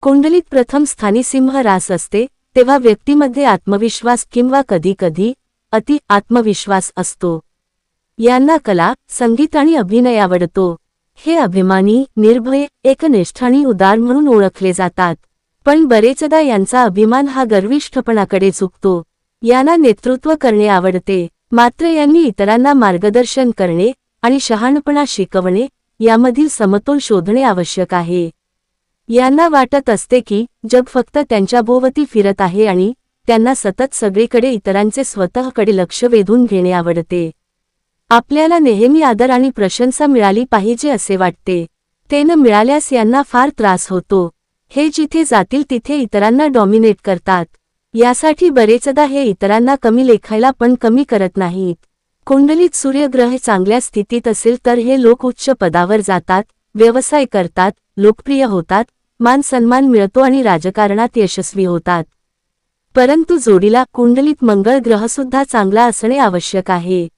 कुंडलीत प्रथम स्थानी सिंह रास असते तेव्हा व्यक्तीमध्ये आत्मविश्वास किंवा कधीकधी अति आत्मविश्वास असतो। यांना कला, संगीत आणि अभिनय आवडतो। हे अभिमानी, निर्भय, एकनिष्ठ आणि उदार म्हणून ओळखले जातात। पण बरेचदा यांचा अभिमान हा गर्विष्ठपणाकडे झुकतो। यांना नेतृत्व करणे आवडते, मात्र यांनी इतरांना मार्गदर्शन करणे आणि शहाणपणा शिकवणे यामधील समतोल शोधणे आवश्यक आहे। यांना वाटत असते की जग फक्त त्यांच्याभोवती फिरत आहे आणि त्यांना सतत सगळीकडे इतरांचे स्वतःकडे लक्ष वेधून घेणे आवडते। आपल्याला नेहमी आदर आणि प्रशंसा मिळाली पाहिजे असे वाटते। ते न मिळाल्यास यांना फार त्रास होतो। हे जिथे जातील तिथे इतरांना डॉमिनेट करतात। यासाठी बरेचदा हे इतरांना कमी लेखायला पण कमी करत नाहीत। कुंडलीत सूर्यग्रह चांगल्या स्थितीत असेल तर हे लोक उच्च पदावर जातात, व्यवसाय करतात, लोकप्रिय होतात, मान सन्मान मिळतो आणि राजकारणात यशस्वी होतात। परंतु जोडीला कुंडलीत मंगळ ग्रह सुद्धा चांगला असणे आवश्यक आहे।